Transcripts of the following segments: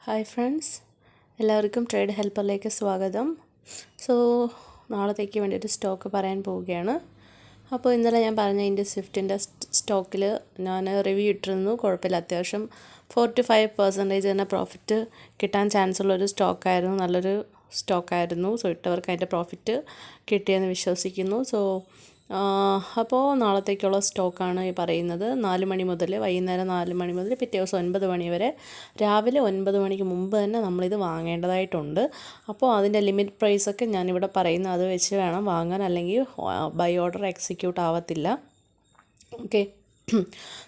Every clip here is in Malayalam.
ഹായ് ഫ്രണ്ട്സ്, എല്ലാവർക്കും ട്രേഡ് ഹെൽപ്പറിലേക്ക് സ്വാഗതം. സോ നാളത്തേക്ക് വേണ്ടിയിട്ട് സ്റ്റോക്ക് പറയാൻ പോവുകയാണ്. അപ്പോൾ ഇന്നലെ ഞാൻ പറഞ്ഞ ഇതിൻ്റെ സ്വിഫ്റ്റിൻ്റെ സ്റ്റോക്കിൽ ഞാൻ റിവ്യൂ ഇട്ടിരുന്നു. കുഴപ്പമില്ല, അത്യാവശ്യം 4-5% തന്നെ പ്രോഫിറ്റ് കിട്ടാൻ ചാൻസ് ഉള്ളൊരു സ്റ്റോക്കായിരുന്നു. നല്ലൊരു സ്റ്റോക്കായിരുന്നു. സോ ഇട്ടവർക്ക് അതിൻ്റെ പ്രോഫിറ്റ് കിട്ടിയെന്ന് വിശ്വസിക്കുന്നു. അപ്പോൾ നാളത്തേക്കുള്ള സ്റ്റോക്കാണ് ഈ പറയുന്നത്. 4 മണി മുതൽ വൈകുന്നേരം 4 മണി മുതൽ പിറ്റേ ദിവസം 9 മണി വരെ രാവിലെ 9 മണിക്ക് മുമ്പ് തന്നെ നമ്മളിത് വാങ്ങേണ്ടതായിട്ടുണ്ട്. അപ്പോൾ അതിൻ്റെ ലിമിറ്റ് പ്രൈസൊക്കെ ഞാനിവിടെ പറയുന്നത് അത് വെച്ച് വേണം വാങ്ങാൻ, അല്ലെങ്കിൽ ബൈ ഓർഡർ എക്സിക്യൂട്ട് ആവത്തില്ല. ഓക്കെ,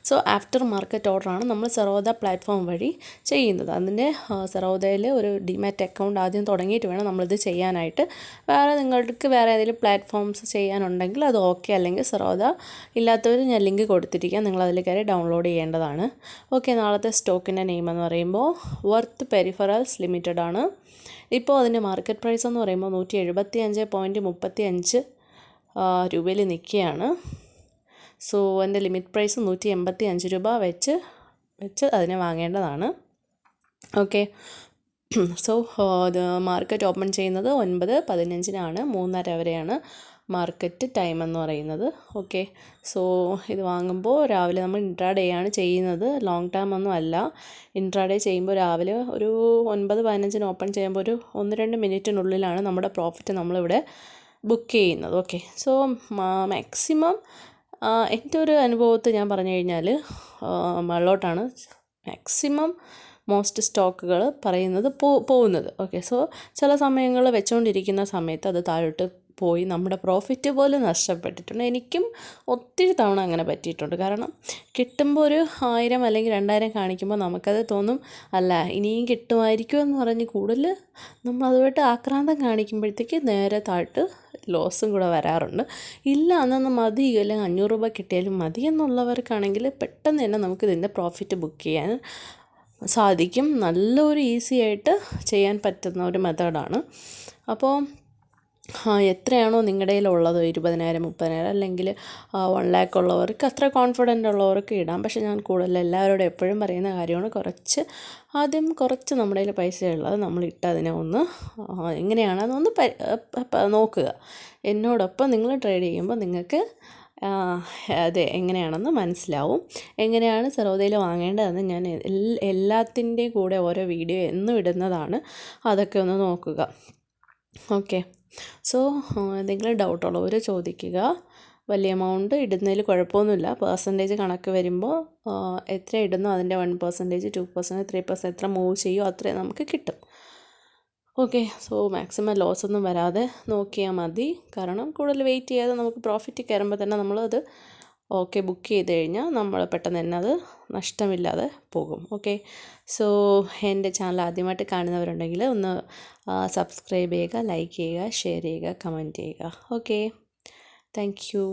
സോ ആഫ്റ്റർ മാർക്കറ്റ് ഓർഡറാണ് നമ്മൾ സെറോദ പ്ലാറ്റ്ഫോം വഴി ചെയ്യുന്നത്. അതിൻ്റെ സെറോദയിൽ ഒരു ഡിമാറ്റ് അക്കൗണ്ട് ആദ്യം തുടങ്ങിയിട്ട് വേണം നമ്മളിത് ചെയ്യാനായിട്ട്. നിങ്ങൾക്ക് വേറെ ഏതെങ്കിലും പ്ലാറ്റ്ഫോംസ് ചെയ്യാനുണ്ടെങ്കിൽ അത് ഓക്കെ, അല്ലെങ്കിൽ സെറോദ ഇല്ലാത്തവർ ഞാൻ ലിങ്ക് കൊടുത്തിരിക്കാം, നിങ്ങൾ അതിൽ കയറി ഡൗൺലോഡ് ചെയ്യേണ്ടതാണ്. ഓക്കെ, നാളത്തെ സ്റ്റോക്കിൻ്റെ നെയിം എന്ന് പറയുമ്പോൾ വർത്ത് പെരിഫറൽസ് ലിമിറ്റഡ് ആണ്. ഇപ്പോൾ അതിൻ്റെ മാർക്കറ്റ് പ്രൈസ് എന്ന് പറയുമ്പോൾ 175.35 രൂപയിൽ നിൽക്കുകയാണ്. സോ എൻ്റെ ലിമിറ്റ് പ്രൈസ് 185 രൂപ വെച്ച് അതിനെ വാങ്ങേണ്ടതാണ്. ഓക്കെ, സോ ഇത് മാർക്കറ്റ് ഓപ്പൺ ചെയ്യുന്നത് 9:15 3:30 വരെയാണ് മാർക്കറ്റ് ടൈം എന്ന് പറയുന്നത്. ഓക്കെ, സോ ഇത് വാങ്ങുമ്പോൾ രാവിലെ നമ്മൾ ഇൻട്രാഡേ ആണ് ചെയ്യുന്നത്, ലോങ് ടേം ഒന്നും അല്ല. ഇൻട്രാഡേ ചെയ്യുമ്പോൾ രാവിലെ ഒരു 9:15 ഓപ്പൺ ചെയ്യുമ്പോൾ ഒരു 1-2 മിനിറ്റിനുള്ളിലാണ് നമ്മുടെ പ്രോഫിറ്റ് നമ്മളിവിടെ ബുക്ക് ചെയ്യുന്നത്. ഓക്കെ, സോ മാക്സിമം എൻ്റെ ഒരു അനുഭവത്തിൽ ഞാൻ പറഞ്ഞു കഴിഞ്ഞാൽ മുകളിലോട്ടാണ് മാക്സിമം മോസ്റ്റ് സ്റ്റോക്കുകൾ പറയുന്നത് പോകുന്നത്. ഓക്കെ, സോ ചില സമയങ്ങളിൽ വെച്ചുകൊണ്ടിരിക്കുന്ന സമയത്ത് അത് താഴോട്ട് പോയി നമ്മുടെ പ്രോഫിറ്റ് പോലും നഷ്ടപ്പെട്ടിട്ടുണ്ട്. എനിക്കും ഒത്തിരി തവണ അങ്ങനെ പറ്റിയിട്ടുണ്ട്. കാരണം കിട്ടുമ്പോൾ ഒരു 1000 അല്ലെങ്കിൽ 2000 കാണിക്കുമ്പോൾ നമുക്കത് തോന്നും, അല്ല ഇനിയും കിട്ടുമായിരിക്കും എന്ന് പറഞ്ഞ് കൂടുതൽ നമ്മൾ അതുമായിട്ട് ആക്രാന്തം കാണിക്കുമ്പോഴത്തേക്ക് നേരെ താഴോട്ട് ലോസും കൂടെ വരാറുണ്ട്. ഇല്ല അന്നൊന്ന് മതി, അല്ലെങ്കിൽ 500 രൂപ കിട്ടിയാലും മതി എന്നുള്ളവർക്കാണെങ്കിൽ പെട്ടെന്ന് തന്നെ നമുക്ക് ഇതിൻ്റെ പ്രോഫിറ്റ് ബുക്ക് ചെയ്യാൻ സാധിക്കും. നല്ലൊരു ഈസി ആയിട്ട് ചെയ്യാൻ പറ്റുന്ന ഒരു മെത്തേഡാണ്. അപ്പോൾ എത്രയാണോ നിങ്ങളുടെ കയ്യിലുള്ളത്, 20,000 30,000 അല്ലെങ്കിൽ 1 lakh ഉള്ളവർക്ക്, അത്ര കോൺഫിഡൻ്റ് ഉള്ളവർക്ക് ഇടാം. പക്ഷേ ഞാൻ കൂടുതൽ എല്ലാവരോടും എപ്പോഴും പറയുന്ന കാര്യമാണ്, ആദ്യം കുറച്ച് നമ്മുടെ കയ്യിൽ പൈസ ഉള്ളത് നമ്മൾ ഇട്ടതിനെ ഒന്ന് എങ്ങനെയാണ് അതൊന്ന് നോക്കുക. എന്നോടൊപ്പം നിങ്ങൾ ട്രേഡ് ചെയ്യുമ്പോൾ നിങ്ങൾക്ക് അതെ എങ്ങനെയാണെന്ന് മനസ്സിലാവും. എങ്ങനെയാണ് സെറോദയിൽ വാങ്ങേണ്ടതെന്ന് ഞാൻ എല്ലാത്തിൻ്റെയും കൂടെ ഓരോ വീഡിയോ എന്നും ഇടുന്നതാണ്, അതൊക്കെ ഒന്ന് നോക്കുക. ഓക്കെ, സോ എന്തെങ്കിലും ഡൗട്ടുള്ളവർ ചോദിക്കുക. വലിയ എമൗണ്ട് ഇടുന്നതിൽ കുഴപ്പമൊന്നുമില്ല. പെർസെൻറ്റേജ് കണക്ക് വരുമ്പോൾ എത്ര ഇടുന്നോ അതിൻ്റെ 1%, 2%, 3% എത്ര മൂവ് ചെയ്യുമോ അത്രയും നമുക്ക് കിട്ടും. ഓക്കെ, സോ മാക്സിമം ലോസ് ഒന്നും വരാതെ നോക്കിയാൽ മതി. കാരണം കൂടുതൽ വെയിറ്റ് ചെയ്യാതെ നമുക്ക് പ്രോഫിറ്റ് കയറുമ്പോൾ തന്നെ നമ്മളത് ഓക്കെ ബുക്ക് ചെയ്ത് കഴിഞ്ഞാൽ നമ്മൾ പെട്ടെന്ന് തന്നെ അത് നഷ്ടമില്ലാതെ പോകും. ഓക്കെ, സോ എൻ്റെ ചാനൽ ആദ്യമായിട്ട് കാണുന്നവരുണ്ടെങ്കിൽ ഒന്ന് സബ്സ്ക്രൈബ് ചെയ്യുക, ലൈക്ക് ചെയ്യുക, ഷെയർ ചെയ്യുക, കമൻറ്റ് ചെയ്യുക. Okay, thank you.